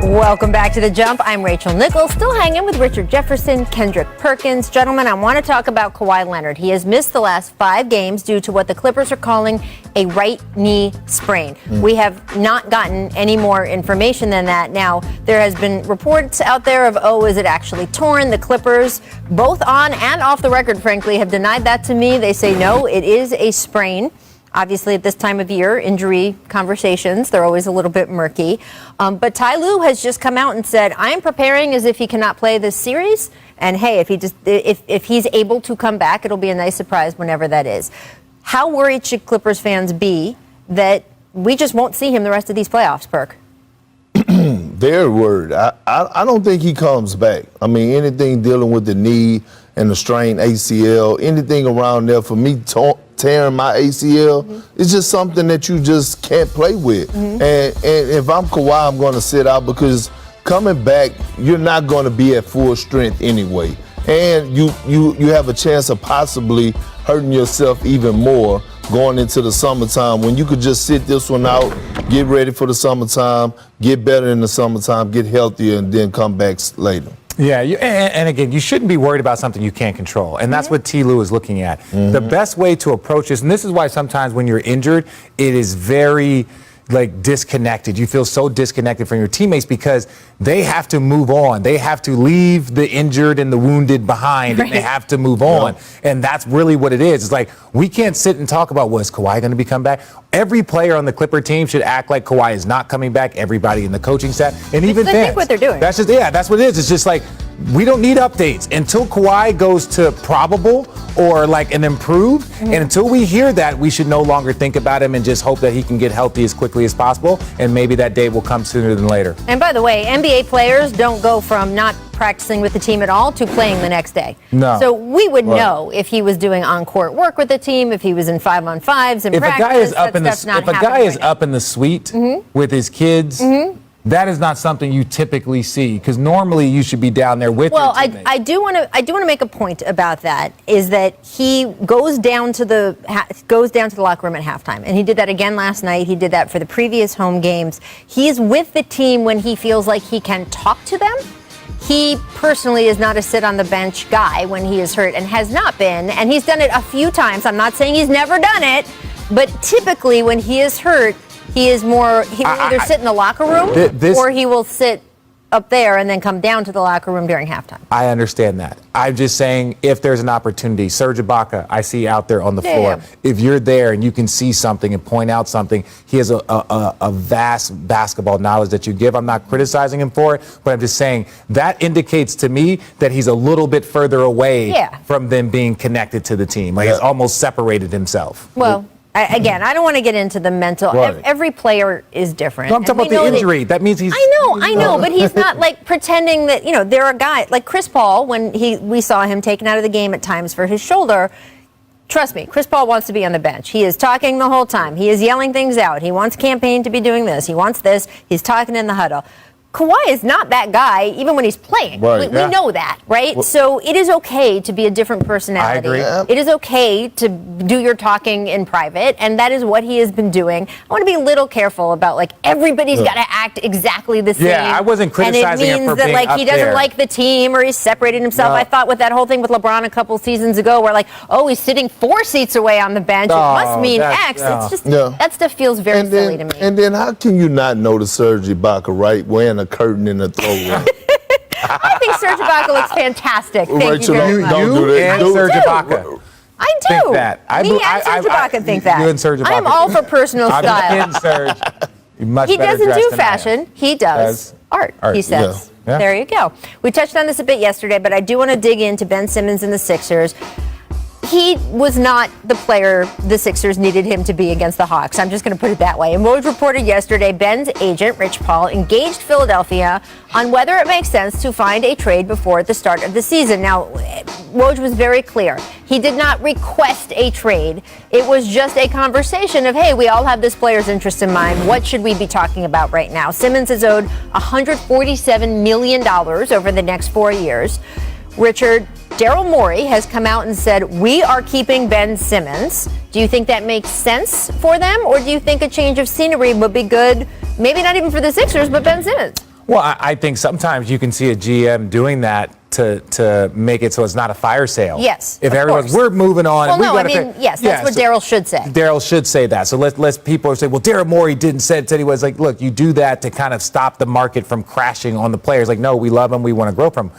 Welcome back to The Jump. I'm Rachel Nichols, still hanging with Richard Jefferson, Kendrick Perkins. Gentlemen, I want to talk about Kawhi Leonard. He has missed the last 5 games due to what the Clippers are calling a right knee sprain. We have not gotten any more information than that. Now, there has been reports out there of, is it actually torn? The Clippers, both on and off the record, frankly, have denied that to me. They say, no, it is a sprain. Obviously, at this time of year, injury conversations, they're always a little bit murky. But Ty Lue has just come out and said, I am preparing as if he cannot play this series. And hey, if he's able to come back, it'll be a nice surprise whenever that is. How worried should Clippers fans be that we just won't see him the rest of these playoffs, Perk? Very worried. I don't think he comes back. I mean, anything dealing with the knee and the strained ACL, anything around there, for me, tearing my ACL, it's just something that you just can't play with. And if I'm Kawhi, I'm going to sit out because coming back, you're not going to be at full strength anyway. And you have a chance of possibly hurting yourself even more going into the summertime when you could just sit this one out, get ready for the summertime, get better in the summertime, get healthier, and then come back later. Yeah, and again, you shouldn't be worried about something you can't control, and that's what T. Lue is looking at. The best way to approach this, and this is why sometimes when you're injured, it is very disconnected. You feel so disconnected from your teammates because they have to move on. They have to leave the injured and the wounded behind, and they have to move on. And that's really what it is. It's like, we can't sit and talk about, is Kawhi going to come back? Every player on the Clipper team should act like Kawhi is not coming back. Everybody in the coaching staff, and even fans. I think what they're doing. That's what it is. It's just like, we don't need updates until Kawhi goes to probable or an improved. And until we hear that, we should no longer think about him and just hope that he can get healthy as quickly as possible. And maybe that day will come sooner than later. And by the way, NBA players don't go from not practicing with the team at all to playing the next day. No. So we would know if he was doing on-court work with the team, if he was in 5-on-5s in practice. If a guy is up in the suite with his kids, that is not something you typically see, because normally you should be down there with your teammates. I do want to make a point about that, is that he goes down to the locker room at halftime, and he did that again last night. He did that for the previous home games. He is with the team when he feels like he can talk to them. He personally is not a sit on the bench guy when he is hurt, and has not been, and he's done it a few times. I'm not saying he's never done it, but typically when he is hurt, he will either sit in the locker room or he will sit up there and then come down to the locker room during halftime. I understand that. I'm just saying, if there's an opportunity, Serge Ibaka, I see out there on the floor. If you're there and you can see something and point out something, he has a vast basketball knowledge that you give. I'm not criticizing him for it, but I'm just saying that indicates to me that he's a little bit further away from them being connected to the team. He's almost separated himself. Well, again, I don't want to get into the mental. Right. Every player is different. No, I'm talking about the injury. That means he's. I know, but he's not pretending that, there are guys like Chris Paul, when we saw him taken out of the game at times for his shoulder. Trust me, Chris Paul wants to be on the bench. He is talking the whole time. He is yelling things out. He wants campaign to be doing this. He wants this. He's talking in the huddle. Kawhi is not that guy, even when he's playing. Right. We know that, right? Well, so it is okay to be a different personality. I agree. It is okay to do your talking in private, and that is what he has been doing. I want to be a little careful about everybody's got to act exactly the same. Yeah, I wasn't criticizing him for being up there. And it means that he doesn't like the team or he's separated himself. No. I thought with that whole thing with LeBron a couple seasons ago, where he's sitting 4 seats away on the bench. It must mean X. It's just that stuff feels very silly to me. And then how can you not notice Serge Ibaka, right, wearing a curtain in the throw room? I think Serge Ibaka looks fantastic. Thank you very much. Don't do that. And Serge Ibaka. I do. Think that. Me and Serge Ibaka think that. You and Serge Ibaka. I'm all for personal style. I'm Serge. He doesn't do fashion. He does art, he says. Yeah. There you go. We touched on this a bit yesterday, but I do want to dig into Ben Simmons and the Sixers. He was not the player the Sixers needed him to be against the Hawks. I'm just going to put it that way. And Woj reported yesterday Ben's agent, Rich Paul, engaged Philadelphia on whether it makes sense to find a trade before the start of the season. Now, Woj was very clear. He did not request a trade. It was just a conversation of, hey, we all have this player's interest in mind. What should we be talking about right now? Simmons is owed $147 million over the next 4 years. Richard, Daryl Morey has come out and said, we are keeping Ben Simmons. Do you think that makes sense for them? Or do you think a change of scenery would be good, maybe not even for the Sixers, but Ben Simmons? Well, I think sometimes you can see a GM doing that to make it so it's not a fire sale. Yes, if of everyone's, course. we're moving on. Well, no, I mean, yes, that's what Daryl should say. Daryl should say that. So let's people say, well, Daryl Morey didn't say it. Said he was like, look, you do that to kind of stop the market from crashing on the players. Like, no, we love them, we want to grow from them.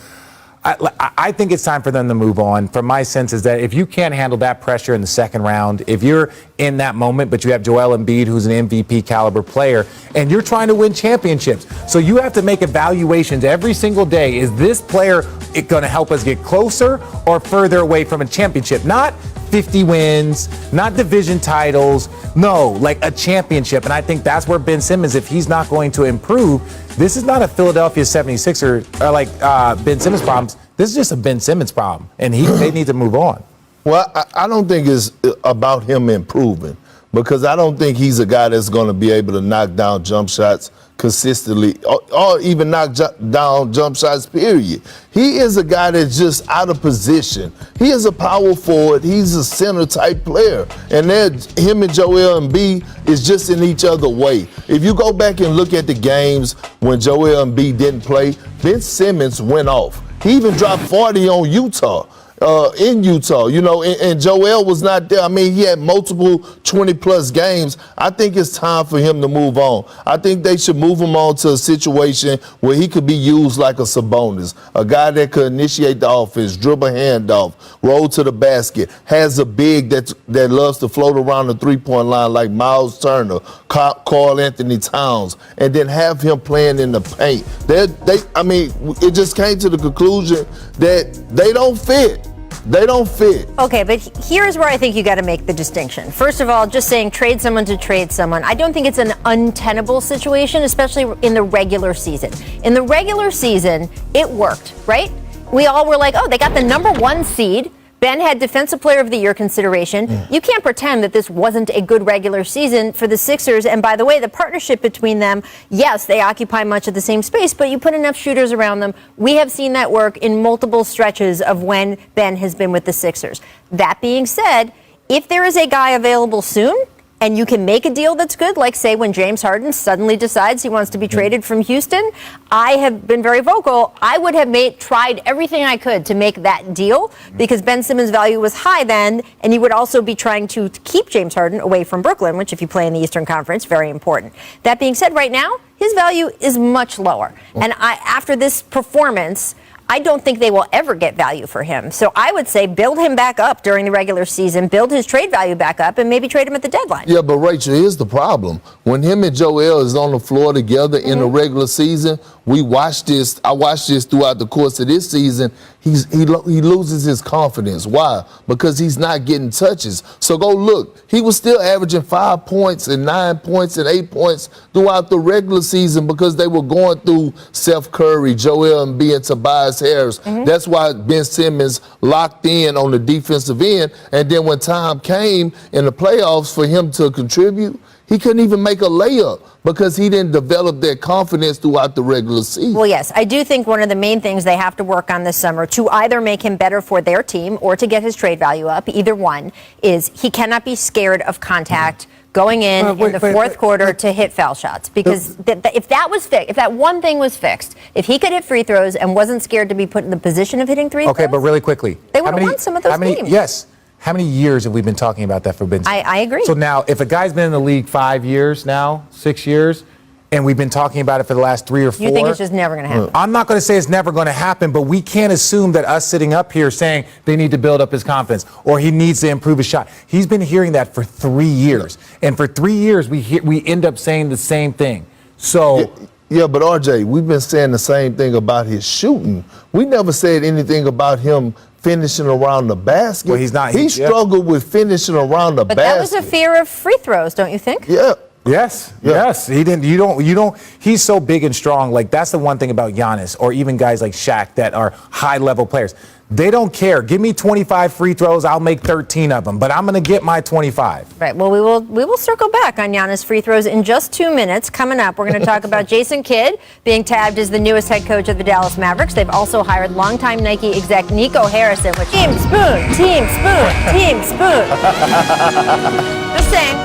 I think it's time for them to move on. From my sense is that if you can't handle that pressure in the second round, if you're in that moment, but you have Joel Embiid, who's an MVP caliber player, and you're trying to win championships, so you have to make evaluations every single day. Is this player going to help us get closer or further away from a championship? Not 50 wins, not division titles, no, like a championship. And I think that's where Ben Simmons, if he's not going to improve, this is not a Philadelphia 76er or like Ben Simmons problems. This is just a Ben Simmons problem, and they need to move on. Well, I don't think it's about him improving, because I don't think he's a guy that's going to be able to knock down jump shots consistently or even knock down jump shots, period. He is a guy that's just out of position. He is a power forward. He's a center type player. And him and Joel Embiid is just in each other's way. If you go back and look at the games when Joel Embiid didn't play, Ben Simmons went off. He even dropped 40 on Utah. In Utah, and Joel was not there. I mean, he had multiple 20-plus games. I think it's time for him to move on. I think they should move him on to a situation where he could be used like a Sabonis, a guy that could initiate the offense, dribble handoff, roll to the basket, has a big that loves to float around the three-point line like Miles Turner, Karl Anthony Towns, and then have him playing in the paint. It just came to the conclusion that they don't fit. They don't fit. Okay, but here's where I think you got to make the distinction. First of all, just saying trade someone to trade someone, I don't think it's an untenable situation, especially in the regular season. In the regular season, it worked, right? We all were like, oh, they got the number 1 seed. Ben had Defensive Player of the Year consideration. You can't pretend that this wasn't a good regular season for the Sixers. And by the way, the partnership between them, yes, they occupy much of the same space, but you put enough shooters around them. We have seen that work in multiple stretches of when Ben has been with the Sixers. That being said, if there is a guy available soon, and you can make a deal that's good, like, say, when James Harden suddenly decides he wants to be traded from Houston, I have been very vocal. I would have tried everything I could to make that deal, because Ben Simmons' value was high then, and he would also be trying to keep James Harden away from Brooklyn, which, if you play in the Eastern Conference, very important. That being said, right now, his value is much lower. And after this performance, I don't think they will ever get value for him. So I would say build him back up during the regular season, build his trade value back up, and maybe trade him at the deadline. Yeah, but Rachel, here's the problem. When him and Joel is on the floor together in the regular season, I watched this throughout the course of this season. He loses his confidence. Why? Because he's not getting touches. So go look. He was still averaging 5 points and 9 points and 8 points throughout the regular season, because they were going through Seth Curry, Joel Embiid, and Tobias Harris. That's why Ben Simmons locked in on the defensive end. And then when time came in the playoffs for him to contribute, he couldn't even make a layup because he didn't develop that confidence throughout the regular season. Well, yes, I do think one of the main things they have to work on this summer to either make him better for their team or to get his trade value up, either one, is he cannot be scared of contact going in the fourth quarter to hit foul shots. Because if that was fixed, if that one thing was fixed, if he could hit free throws and wasn't scared to be put in the position of hitting free throws. Okay, but really quickly. They would have won some of those games. Yes. How many years have we been talking about that for Ben Simmons? I agree. So now, if a guy's been in the league 5 years now, 6 years, and we've been talking about it for the last 3 or 4. You think it's just never going to happen? I'm not going to say it's never going to happen, but we can't assume that us sitting up here saying they need to build up his confidence or he needs to improve his shot. He's been hearing that for 3 years. And for 3 years, we end up saying the same thing. So... Yeah, but RJ, we've been saying the same thing about his shooting. We never said anything about him finishing around the basket. Well, he's not. He struggled with finishing around the basket. But that was a fear of free throws, don't you think? Yeah. Yes. He didn't. You don't. He's so big and strong. Like, that's the one thing about Giannis, or even guys like Shaq that are high-level players. They don't care. Give me 25 free throws, I'll make 13 of them, but I'm going to get my 25. Right. Well, we will circle back on Giannis free throws in just 2 minutes. Coming up, we're going to talk about Jason Kidd being tabbed as the newest head coach of the Dallas Mavericks. They've also hired longtime Nike exec Nico Harrison, which Team Spoon. Just saying.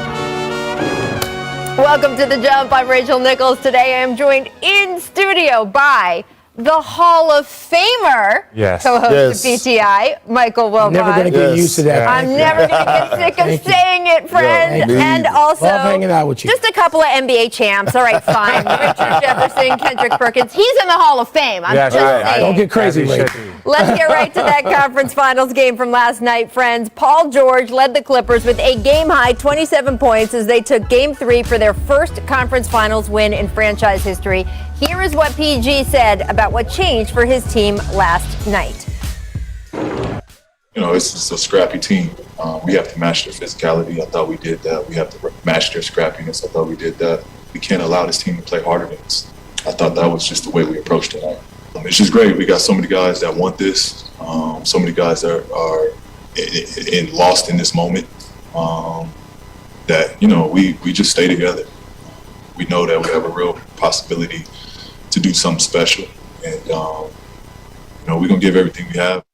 Welcome to The Jump. I'm Rachel Nichols. Today I am joined in studio by the Hall of Famer, co-host of PTI, Michael Wilbon. Never going to get used to that. I'm never going to get sick of saying it, friend. And also, love hanging out with you. Just a couple of NBA champs. All right, fine. Richard Jefferson, Kendrick Perkins. He's in the Hall of Fame. I'm just saying. Don't get crazy, Ray. Let's get right to that conference finals game from last night, friends. Paul George led the Clippers with a game-high 27 points as they took Game 3 for their first conference finals win in franchise history. Here is what PG said about what changed for his team last night. You know, it's a scrappy team. We have to match their physicality. I thought we did that. We have to match their scrappiness. I thought we did that. We can't allow this team to play harder than us. I thought that was just the way we approached tonight. It's just great. We got so many guys that want this. So many guys that are lost in this moment. That, you know, we just stay together. We know that we have a real possibility to do something special. And, you know, we're going to give everything we have.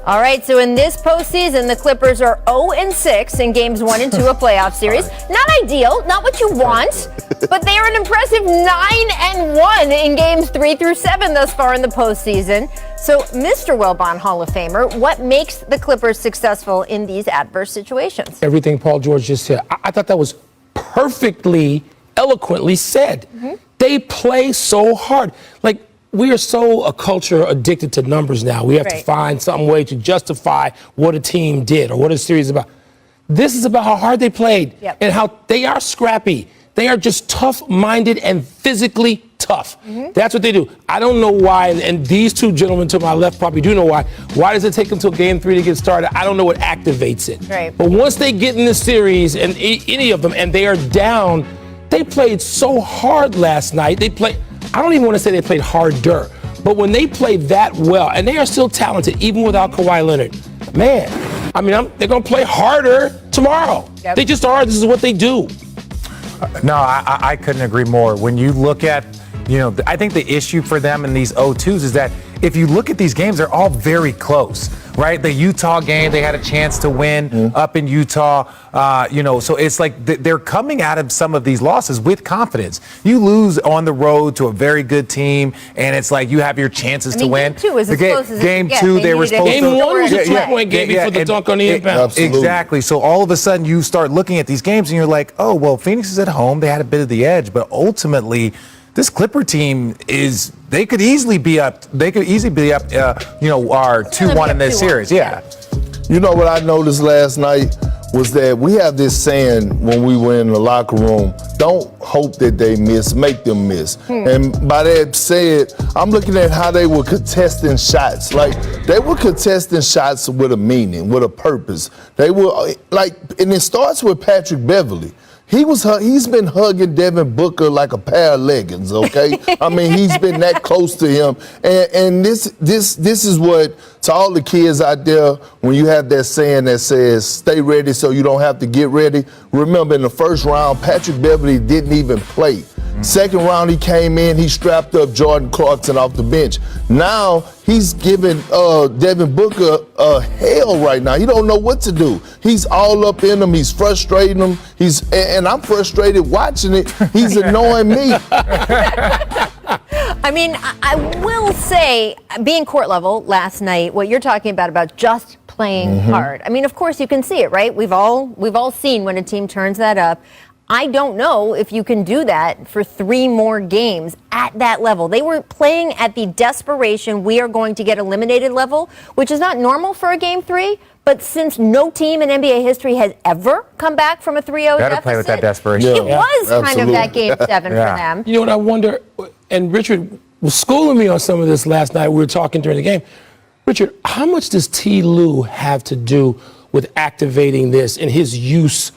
All right, so in this postseason, the Clippers are 0-6 in games 1 and 2 of playoff series. Not ideal, not what you want, but they are an impressive 9-1 in games 3 through 7 thus far in the postseason. So, Mr. Wilbon, Hall of Famer, what makes the Clippers successful in these adverse situations? Everything Paul George just said. I thought that was perfectly, eloquently said. Mm-hmm. They play so hard. Like, we are so a culture addicted to numbers now. We have to find some way to justify what a team did or what a series is about. This is about how hard they played and how they are scrappy. They are just tough-minded and physically tough. Mm-hmm. That's what they do. I don't know why, and these two gentlemen to my left probably do know why. Why does it take until Game 3 to get started? I don't know what activates it. Right. But once they get in the series, and any of them, and they are down, they played so hard last night. I don't even want to say they played harder, but when they play that well, and they are still talented, even without Kawhi Leonard, man, I mean, they're going to play harder tomorrow. Yep. They just are. This is what they do. No, I couldn't agree more. When you look at, you know, I think the issue for them in these 0-2s is that if you look at these games, they're all very close, right? The Utah game, they had a chance to win up in Utah, you know, so it's like they're coming out of some of these losses with confidence. You lose on the road to a very good team, and it's like you have your chances to win. Game 2 is as close as Game 2, they were supposed to. Game 1 was a 2-point game before the dunk on the inbound. Exactly. So all of a sudden you start looking at these games and you're like, oh, well, Phoenix is at home. They had a bit of the edge, but ultimately this Clipper team they could easily be up, you know, our 2-1 in this series. Yeah. You know what I noticed last night was that we have this saying when we were in the locker room, don't hope that they miss, make them miss. And by that said, I'm looking at how they were contesting shots. Like, they were contesting shots with a meaning, with a purpose. They were like, and it starts with Patrick Beverley. He's been hugging Devin Booker like a pair of leggings, okay? I mean, he's been that close to him. And this is what, to all the kids out there, when you have that saying that says, stay ready so you don't have to get ready. Remember, in the first round, Patrick Beverley didn't even play. Second round, he came in, he strapped up Jordan Clarkson off the bench. Now, he's giving Devin Booker hell right now. He don't know what to do. He's all up in him. He's frustrating him. And I'm frustrated watching it. He's annoying me. I mean, I will say, being court level last night, what you're talking about just playing hard. I mean, of course you can see it, right? We've all seen when a team turns that up. I don't know if you can do that for 3 more games at that level. They were playing at the desperation, we are going to get eliminated level, which is not normal for a Game 3. But since no team in NBA history has ever come back from a 3-0 deficit, play with that desperation. It was kind of that Game 7 for them. You know what I wonder, and Richard was schooling me on some of this last night. We were talking during the game. Richard, how much does T. Lue have to do with activating this and his use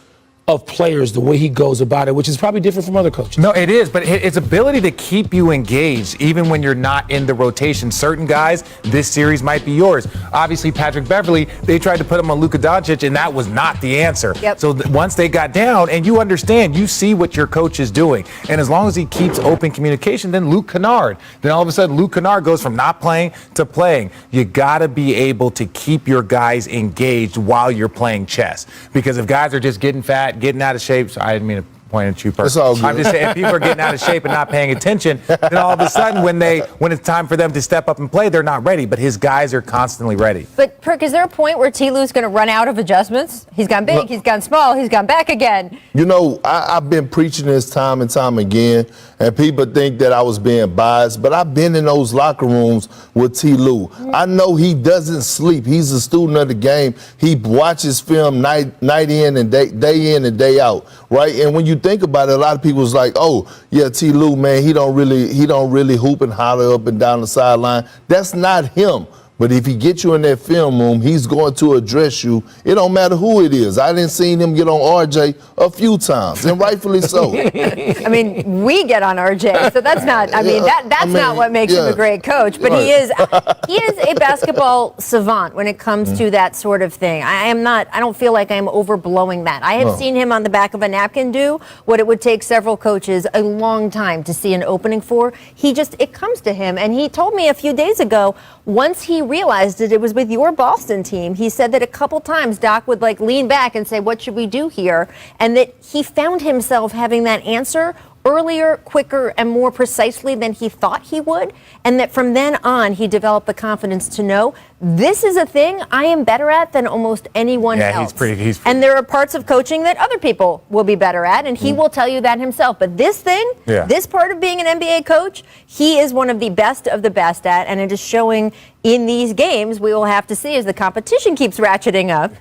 of players, the way he goes about it, which is probably different from other coaches? No, it is, but its ability to keep you engaged, even when you're not in the rotation. Certain guys, this series might be yours. Obviously, Patrick Beverley, they tried to put him on Luka Doncic, and that was not the answer. Yep. So once they got down, and you understand, you see what your coach is doing. And as long as he keeps open communication, then Luke Kennard. Then all of a sudden, Luke Kennard goes from not playing to playing. You got to be able to keep your guys engaged while you're playing chess. Because if guys are just getting fat, getting out of shape, so I didn't mean to point at you, Perk. It's all good. I'm just saying, if people are getting out of shape and not paying attention, then all of a sudden, when it's time for them to step up and play, they're not ready. But his guys are constantly ready. But Perk, is there a point where T. Lue's going to run out of adjustments? He's gone big, he's gone small, he's gone back again. You know, I've been preaching this time and time again, and people think that I was being biased, but I've been in those locker rooms with T. Lue. I know he doesn't sleep. He's a student of the game. He watches film night in and day in and day out, right? And when you think about it, a lot of people's like, oh, yeah, T. Lue, man, he don't really hoop and holler up and down the sideline. That's not him. But if he gets you in that film room, he's going to address you. It don't matter who it is. I didn't see him get on RJ a few times, and rightfully so. I mean, we get on RJ, so that's not. That's not what makes him a great coach. But he is a basketball savant when it comes to that sort of thing. I don't feel like I'm overblowing that. I have seen him on the back of a napkin do what it would take several coaches a long time to see an opening for. It comes to him, and he told me a few days ago. Once he realized it was with your Boston team, he said that a couple times Doc would lean back and say, what should we do here? And that he found himself having that answer earlier, quicker, and more precisely than he thought he would. And that from then on, he developed the confidence to know this is a thing I am better at than almost anyone else. He's pretty. And there are parts of coaching that other people will be better at, and he will tell you that himself. But this thing, this part of being an NBA coach, he is one of the best at, and it is showing in these games. We will have to see as the competition keeps ratcheting up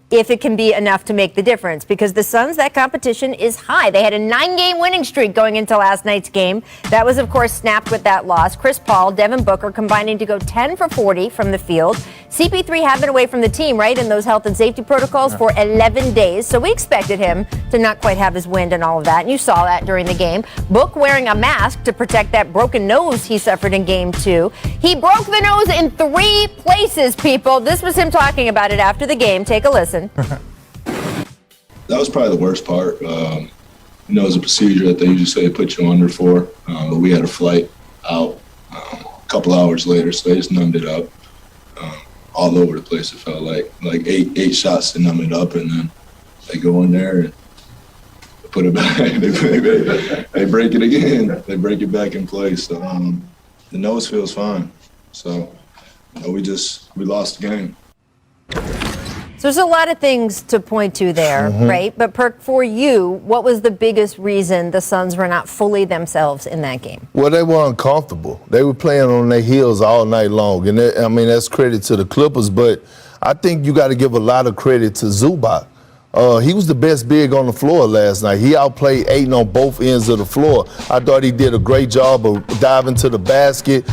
if it can be enough to make the difference, because the Suns, that competition is high. They had a 9-game winning streak going into last night's game. That was, of course, snapped with that loss. Chris Paul, Devin Booker combining to go 10 for 40 from the field. CP3 had been away from the team, right, in those health and safety protocols for 11 days. So we expected him to not quite have his wind and all of that. And you saw that during the game. Book wearing a mask to protect that broken nose he suffered in game 2. He broke the nose in 3 places, people. This was him talking about it after the game. Take a listen. That was probably the worst part. It's a procedure that they usually say put you under for, but we had a flight out a couple hours later, so they just numbed it up all over the place. It felt like eight shots to numb it up, and then they go in there and put it back. They break it again. They break it back in place. So the nose feels fine. So we lost the game. So there's a lot of things to point to there, right? But Perk, for you, what was the biggest reason the Suns were not fully themselves in that game? Well, they were uncomfortable. They were playing on their heels all night long. And that's credit to the Clippers, but I think you got to give a lot of credit to Zubac. He was the best big on the floor last night. He outplayed Ayton on both ends of the floor. I thought he did a great job of diving to the basket.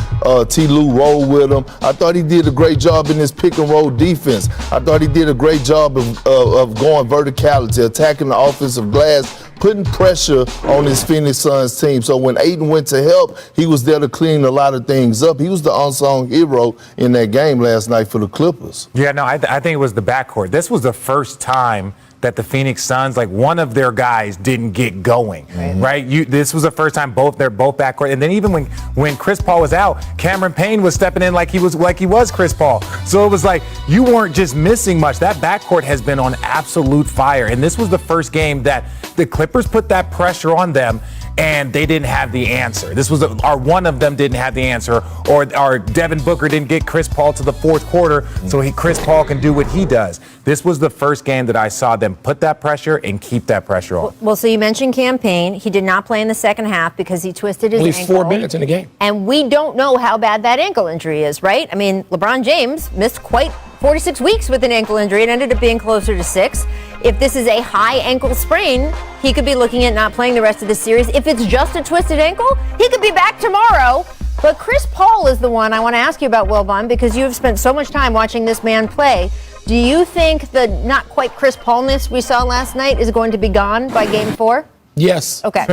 T. Lue rolled with him. I thought he did a great job in his pick and roll defense. I thought he did a great job of going verticality, attacking the offensive glass, putting pressure on his Phoenix Suns team. So when Ayton went to help, he was there to clean a lot of things up. He was the unsung hero in that game last night for the Clippers. Yeah, no, I think it was the backcourt. This was the first time that the Phoenix Suns, one of their guys didn't get going, right? This was the first time they're both backcourt. And then even when Chris Paul was out, Cameron Payne was stepping in like he was Chris Paul. So it was like you weren't just missing much. That backcourt has been on absolute fire. And this was the first game that the Clippers put that pressure on them, and they didn't have the answer. This was one of them didn't have the answer, or Devin Booker didn't get Chris Paul to the fourth quarter, so Chris Paul can do what he does. This was the first game that I saw them put that pressure and keep that pressure on. Well, so you mentioned Cam Payne. He did not play in the second half because he twisted his ankle. At least 4 minutes in the game. And we don't know how bad that ankle injury is, right? I mean, LeBron James missed quite 46 weeks with an ankle injury. It ended up being closer to 6. If this is a high ankle sprain, he could be looking at not playing the rest of the series. If it's just a twisted ankle, he could be back tomorrow. But Chris Paul is the one I want to ask you about, Wilbon, because you have spent so much time watching this man play. Do you think the not quite Chris Paulness we saw last night is going to be gone by game 4? Yes. Okay.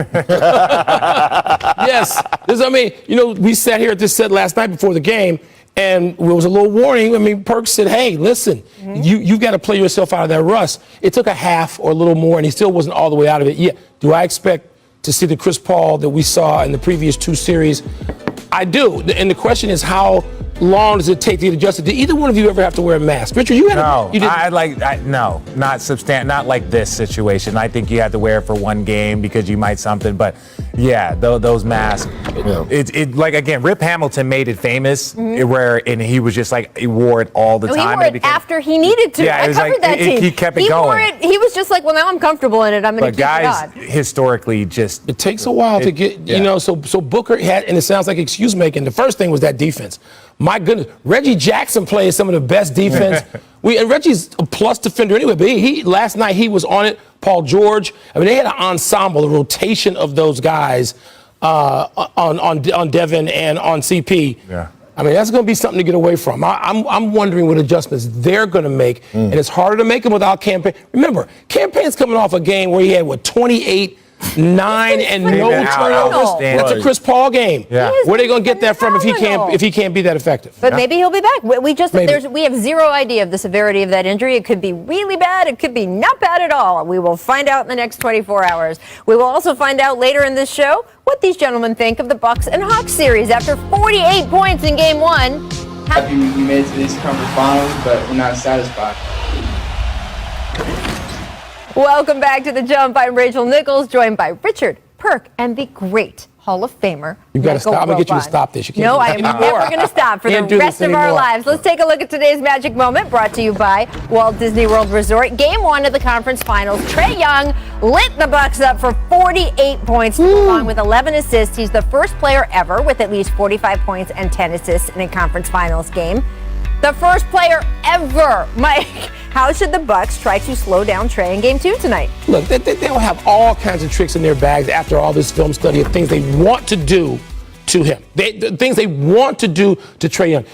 Yes. We sat here at this set last night before the game, and there was a little warning. Perk said, hey, listen, you've got to play yourself out of that rust. It took a half or a little more, and he still wasn't all the way out of it. Yeah. Do I expect to see the Chris Paul that we saw in the previous 2 series? I do. And the question is how long does it take to get adjusted? Did either one of you ever have to wear a mask? Richard, you had No, you didn't. no, not like this situation. I think you had to wear it for one game because you might something, but yeah, those masks. Yeah. It like again, Rip Hamilton made it famous and he was just like he wore it all the time. He wore it after he needed to. Yeah, I covered that team. He kept it He going. wore it. He was just like, well, now I'm comfortable in it. I'm going to But keep guys, it on. historically, just It takes a while to get, so Booker had, and it sounds like excuse making. The first thing was that defense. My goodness, Reggie Jackson plays some of the best defense. And Reggie's a plus defender anyway, but last night he was on it. Paul George. I mean, they had an ensemble, a rotation of those guys on Devin and on CP. Yeah. I mean, that's going to be something to get away from. I'm wondering what adjustments they're going to make, and it's harder to make them without Campaign. Remember, Campaign's coming off a game where he had 28. 9 and no turnovers. That's a Chris Paul game. Yeah. Where are they going to get that from if he can't be that effective? But maybe he'll be back. We Maybe. have zero idea of the severity of that injury. It could be really bad. It could be not bad at all. We will find out in the next 24 hours. We will also find out later in this show what these gentlemen think of the Bucks and Hawks series after 48 points in Game 1. Happy we made it to these conference finals, but we're not satisfied. Welcome back to The Jump. I'm Rachel Nichols, joined by Richard Perk and the great Hall of Famer. You got to stop. I'm going to get you to stop this. You can't No, do I am never going to stop for the Can't do rest this of our anymore. lives. Let's take a look at today's magic moment, brought to you by Walt Disney World Resort. Game 1 of the conference finals. Trae Young lit the Bucks up for 48 points, along with 11 assists. He's the first player ever with at least 45 points and 10 assists in a conference finals game. The first player ever. Mike, how should the Bucks try to slow down Trae in Game 2 tonight? Look, they'll have all kinds of tricks in their bags after all this film study of things they want to do to him. The things they want to do to Trae Young.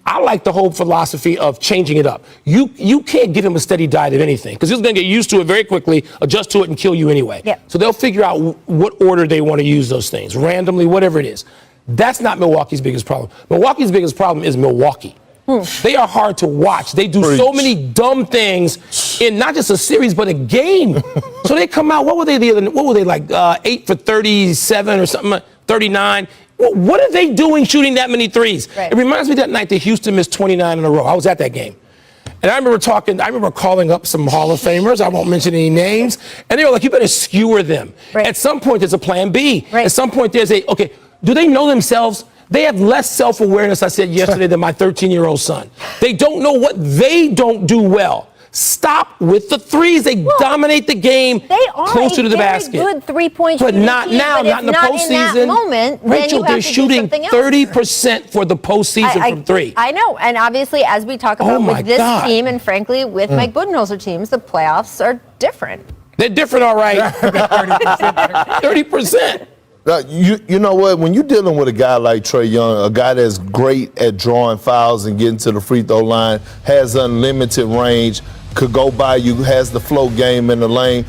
I like the whole philosophy of changing it up. You can't give him a steady diet of anything because he's going to get used to it very quickly, adjust to it, and kill you anyway. Yep. So they'll figure out what order they want to use those things, randomly, whatever it is. That's not Milwaukee's biggest problem. Milwaukee's biggest problem is Milwaukee. They are hard to watch. They do so many dumb things in not just a series, but a game. So they come out, what were they like 8 for 37 or something, 39? What are they doing shooting that many threes? Right. It reminds me that night that Houston missed 29 in a row. I was at that game. And I remember calling up some Hall of Famers. I won't mention any names. And they were like, you better skewer them. Right. At some point, there's a plan B. Right. At some point, there's okay, do they know themselves? They have less self-awareness, I said yesterday, than my 13-year-old son. They don't know what they don't do well. Stop with the threes. They dominate the game closer to the basket. They are a good three-point but shooting not team, now, but not in the not postseason. In that moment, Rachel, then you have they're to do shooting something else. 30% for the postseason from three. I know, and obviously, as we talk about my with this God. team, and frankly, with Mike Budenholzer teams, the playoffs are different. They're different, all right. 30%. You know what? When you're dealing with a guy like Trae Young, a guy that's great at drawing fouls and getting to the free throw line, has unlimited range, could go by you, has the flow game in the lane,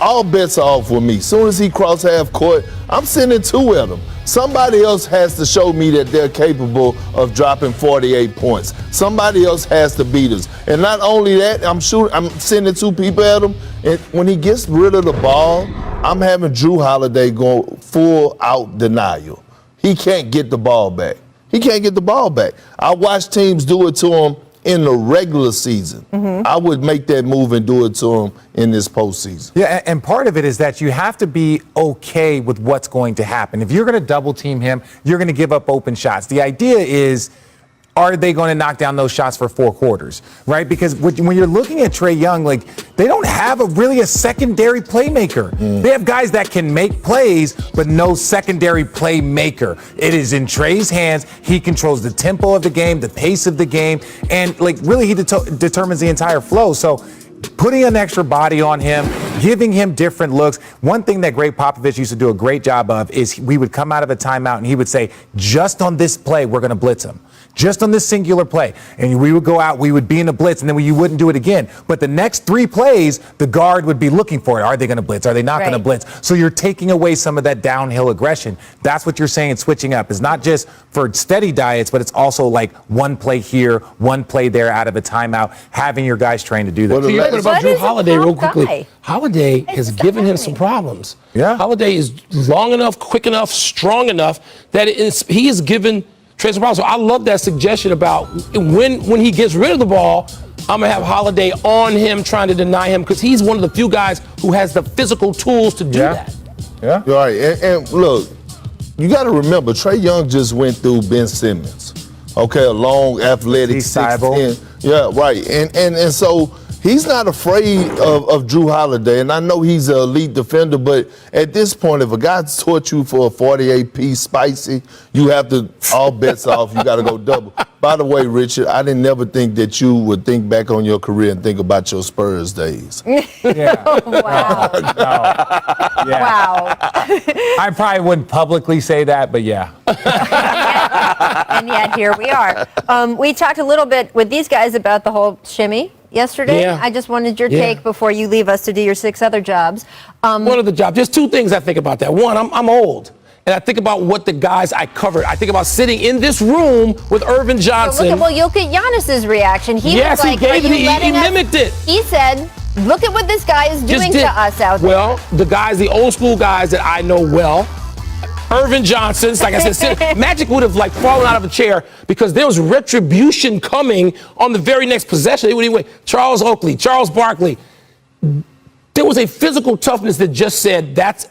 all bets are off with me. Soon as he cross half court, I'm sending 2 at him. Somebody else has to show me that they're capable of dropping 48 points. Somebody else has to beat us. And not only that, I'm sending 2 people at him. And when he gets rid of the ball, I'm having Drew Holiday go full out denial. He can't get the ball back. I watch teams do it to him in the regular season. I would make that move and do it to him in this postseason. Yeah, and part of it is that you have to be okay with what's going to happen. If you're going to double team him, you're going to give up open shots. The idea is, are they going to knock down those shots for 4 quarters, right? Because when you're looking at Trae Young, they don't have really a secondary playmaker. They have guys that can make plays, but no secondary playmaker. It is in Trae's hands. He controls the tempo of the game, the pace of the game, and really he determines the entire flow. So putting an extra body on him, giving him different looks. One thing that Greg Popovich used to do a great job of is we would come out of a timeout and he would say, just on this play, we're going to blitz him. Just on this singular play. And we would go out, we would be in a blitz, and then you wouldn't do it again. But the next 3 plays, the guard would be looking for it. Are they going to blitz? Are they not going to blitz? So you're taking away some of that downhill aggression. That's what you're saying, switching up. It's not just for steady diets, but it's also like 1 play here, 1 play there out of a timeout, having your guys trained to do that. So you're talking about Drew Holiday real quickly. Guy. Holiday has given him some problems. Yeah. Holiday is long enough, quick enough, strong enough that he has given trade some ball. So I love that suggestion about when he gets rid of the ball, I'm going to have Holiday on him trying to deny him because he's one of the few guys who has the physical tools to do that. Yeah. You're right. And look, you got to remember, Trae Young just went through Ben Simmons. Okay, a long, athletic, 6'10". Yeah, right. And so he's not afraid of Drew Holiday. And I know he's an elite defender, but at this point, if a guy taught you for a 48-piece spicy, you have to, all bets off, you got to go double. By the way, Richard, I didn't never think that you would think back on your career and think about your Spurs days. Yeah. Wow. No. Yeah. Wow. I probably wouldn't publicly say that, but yeah. And yet here we are. We talked a little bit with these guys about the whole shimmy yesterday. Yeah. I just wanted your take before you leave us to do your 6 other jobs. One of the jobs. There's 2 things I think about that. One, I'm old. And I think about what the guys I covered. I think about sitting in this room with Irvin Johnson. Look at Giannis's reaction. He was like, he gave it. He mimicked it. He said, look at what this guy is doing to us out there. Well, the guys, the old school guys that I know well, Irvin Johnson, like I said, Magic would have like fallen out of a chair because there was retribution coming on the very next possession. Charles Oakley, Charles Barkley. There was a physical toughness that just said that's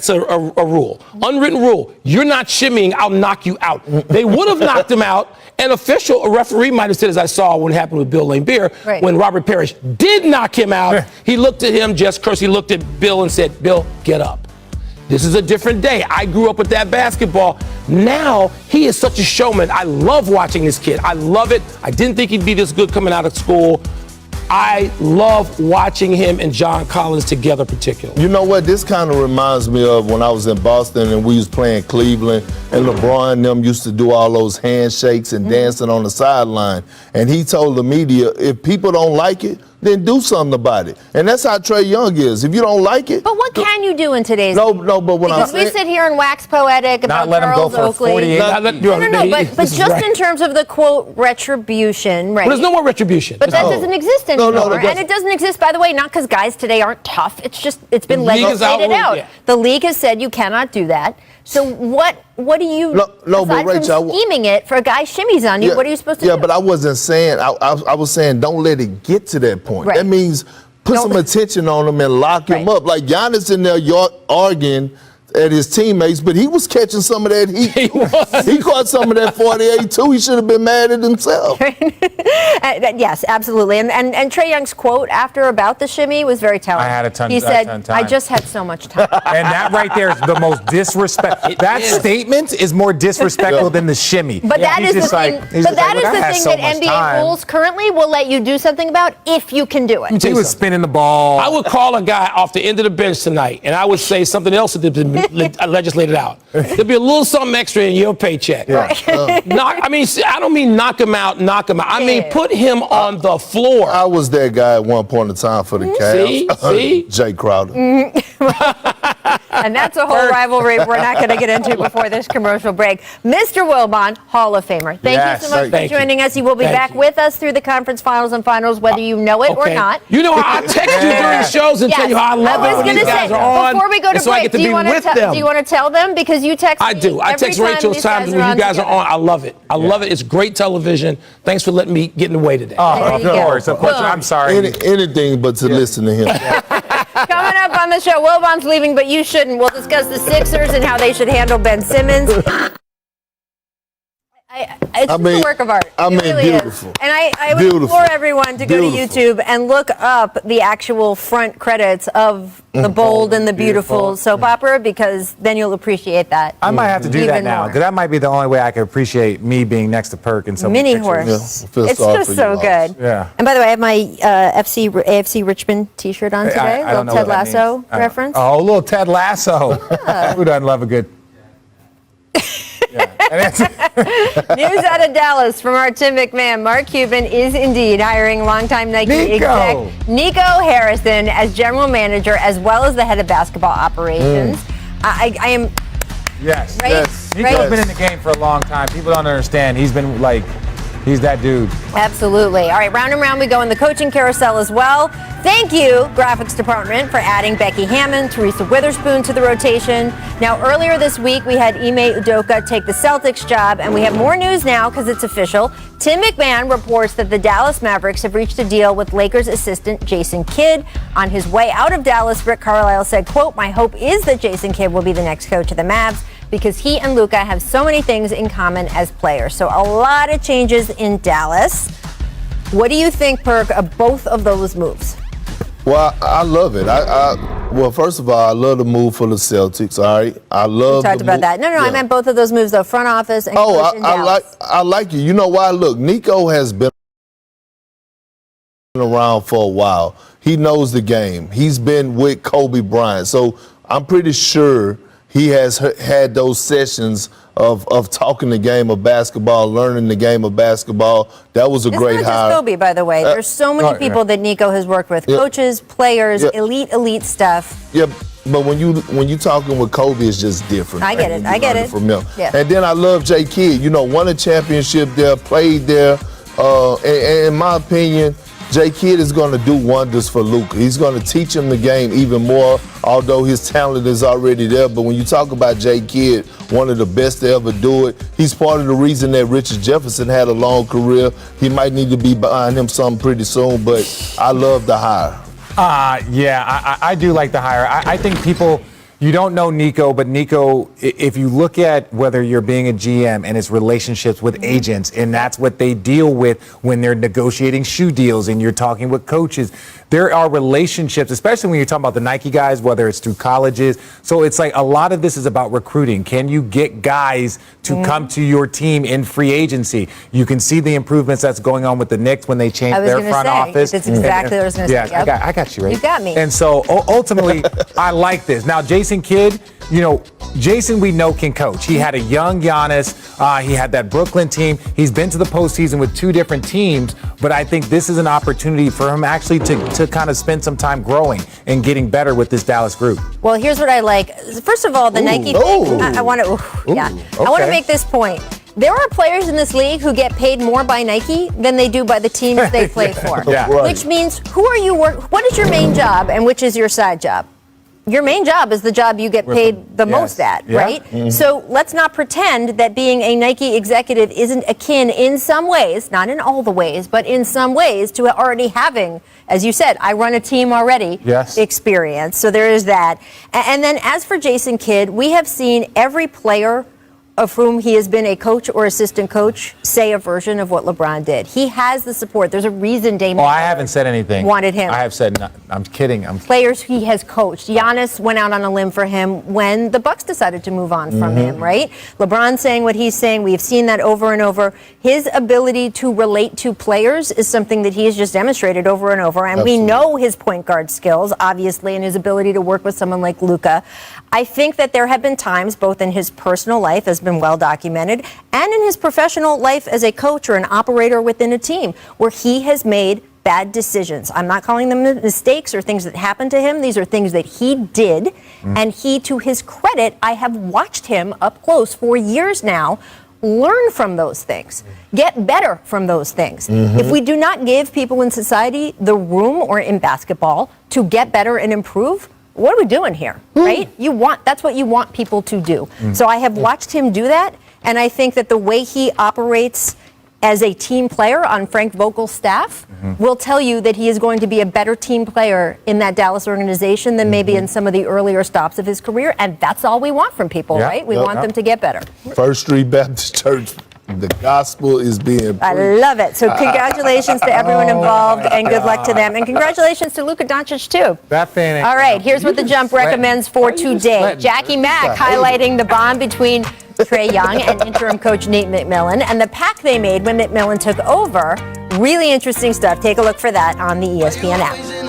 a rule, unwritten rule. You're not shimmying, I'll knock you out. They would have knocked him out. An official, a referee might have said, as I saw what happened with Bill Laimbeer, when Robert Parrish did knock him out, he looked at him, just cursed. He looked at Bill and said, Bill, get up. This is a different day. I grew up with that basketball. Now, he is such a showman. I love watching this kid. I love it. I didn't think he'd be this good coming out of school. I love watching him and John Collins together particularly. You know what? This kind of reminds me of when I was in Boston and we was playing Cleveland and LeBron and them used to do all those handshakes and dancing on the sideline. And he told the media, if people don't like it, then do something about it. And that's how Trae Young is. If you don't like it. But what can you do in today's No, but when because we sit here and wax poetic about let him go Charles for Oakley. 48. But just in terms of the quote retribution, right? But there's no more retribution. But that doesn't exist anymore. No, and it doesn't exist, by the way, not because guys today aren't tough. It's been legislated out. Yeah. The league has said you cannot do that. So what do you, aside Rachel, from scheming it for a guy shimmies on you, what are you supposed to do? Yeah, but I wasn't saying, I was saying don't let it get to that point. Right. That means put some attention on him and lock him up. Like Giannis in there arguing at his teammates, but he was catching some of that heat. He caught some of that 48 too. He should have been mad at himself. Yes, absolutely. And Trae Young's quote after about the shimmy was very telling. I had a ton He said, ton of time. I just had so much time. And that right there is the most disrespectful. That statement is more disrespectful than the shimmy. But that is the thing. But that is the thing that NBA rules currently will let you do something about if you can do it. He was spinning the ball. I would call a guy off the end of the bench tonight, and I would say something else that had been legislated out. There'd be a little something extra in your paycheck. Yeah. I don't mean knock him out. I mean put him on the floor. I was that guy at one point in time for the Cavs. See? Jay Crowder. And that's a whole rivalry we're not going to get into before this commercial break. Mr. Wilbon, Hall of Famer. Thank you so much for joining us. You will be back with us through the conference finals and finals, whether you know it or not. You know how I text you during the shows and tell you how I love it when these guys are on. Before we go to break, do you want to tell them? Because you text me. I do. I text Rachel times when you guys are on. I love it. I love it. It's great television. Thanks for letting me get in the way today. Of course. I'm sorry. Anything but to listen to him. Coming up on the show, Wilbon's leaving, but you shouldn't. We'll discuss the Sixers and how they should handle Ben Simmons. It's just a work of art. It really beautiful. Is. And I would implore everyone to go to YouTube and look up the actual front credits of The Bold and the Beautiful soap opera, because then you'll appreciate that. I might have to do that now, because that might be the only way I can appreciate me being next to Perk and so Mini Horse. Yeah, it's just so good. Yeah. And by the way, I have my AFC Richmond T-shirt on today. I don't know Ted what that Lasso means. reference. Oh, a little Ted Lasso. Who doesn't love a good... News out of Dallas from our Tim McMahon. Mark Cuban is indeed hiring longtime Nike exec Nico Harrison as general manager, as well as the head of basketball operations. I am. Yes. Right? Nico's been in the game for a long time. People don't understand. He's been like He's that dude. Absolutely. All right, round and round we go in the coaching carousel as well. Thank you, graphics department, for adding Becky Hammon, Teresa Witherspoon to the rotation. Now, earlier this week, we had Ime Udoka take the Celtics job, and we have more news now because it's official. Tim McMahon reports that the Dallas Mavericks have reached a deal with Lakers assistant Jason Kidd. On his way out of Dallas, Rick Carlisle said, quote, "My hope is that Jason Kidd will be the next coach of the Mavs because he and Luka have so many things in common as players." So a lot of changes in Dallas. What do you think, Perk, of both of those moves? Well, I love it. Well, first of all, I love the move for the Celtics. All right, I love. We talked about that. No, I meant both of those moves, though. Front office and coach in Dallas. I like it. You know why? Look, Nico has been around for a while. He knows the game. He's been with Kobe Bryant, so I'm pretty sure he has had those sessions of talking the game of basketball, learning the game of basketball. That was a great hire. It's not just Kobe, by the way. There's so many people that Nico has worked with, coaches, players, elite stuff. Yeah, but when you talking with Kobe, it's just different. I get it. I get it. From him. Yeah. And then I love J. Kidd. You know, won a championship there, played there. And in my opinion, J. Kidd is going to do wonders for Luka. He's going to teach him the game even more, although his talent is already there. But when you talk about J. Kidd, one of the best to ever do it, he's part of the reason that Richard Jefferson had a long career. He might need to be behind him something pretty soon, but I love the hire. I do like the hire. I think people, you don't know Nico, but Nico, if you look at whether you're being a GM and his relationships with agents, and that's what they deal with when they're negotiating shoe deals and you're talking with coaches, there are relationships, especially when you're talking about the Nike guys, whether it's through colleges. So it's like a lot of this is about recruiting. Can you get guys to come to your team in free agency? You can see the improvements that's going on with the Knicks when they changed their front office. That's exactly what I was going to say. Yeah, I got you, right? You got me. And so ultimately, I like this. Now, Jason Kidd, you know, Jason we know can coach. He had a young Giannis. He had that Brooklyn team. He's been to the postseason with two different teams, but I think this is an opportunity for him actually to kind of spend some time growing and getting better with this Dallas group. Well, here's what I like. First of all, the Nike thing, I want to, I want to make this point. There are players in this league who get paid more by Nike than they do by the teams they play for. Which means, who are you what is your main job and which is your side job? Your main job is the job you get paid the most at, right? Mm-hmm. So let's not pretend that being a Nike executive isn't akin in some ways, not in all the ways, but in some ways to already having, as you said, I run a team already experience. So there is that. And then as for Jason Kidd, we have seen every player of whom he has been a coach or assistant coach say a version of what LeBron did. He has the support. There's a reason Damian I haven't said anything. Wanted him. I have said, I'm kidding. Players he has coached. Giannis went out on a limb for him when the Bucks decided to move on from him, right? LeBron saying what he's saying. We've seen that over and over. His ability to relate to players is something that he has just demonstrated over and over. And we know his point guard skills, obviously, and his ability to work with someone like Luka. I think that there have been times, both in his personal life, has been well documented, and in his professional life as a coach or an operator within a team, where he has made bad decisions. I'm not calling them mistakes or things that happened to him. These are things that he did, and he, to his credit, I have watched him up close for years now, learn from those things, get better from those things. If we do not give people in society the room, or in basketball, to get better and improve, what are we doing here, right? That's what you want people to do. So I have watched him do that, and I think that the way he operates as a team player on Frank Vogel's staff will tell you that he is going to be a better team player in that Dallas organization than maybe in some of the earlier stops of his career, and that's all we want from people, right? We want them to get better. First Street Baptist Church. The gospel is being preached. I love it. So congratulations to everyone involved, and good luck to them. And congratulations to Luka Doncic, too. All right, here's what the Jump recommends for today. Jackie Mack highlighting the bond between Trae Young and interim coach Nate McMillan, and the pact they made when McMillan took over. Really interesting stuff. Take a look for that on the ESPN app.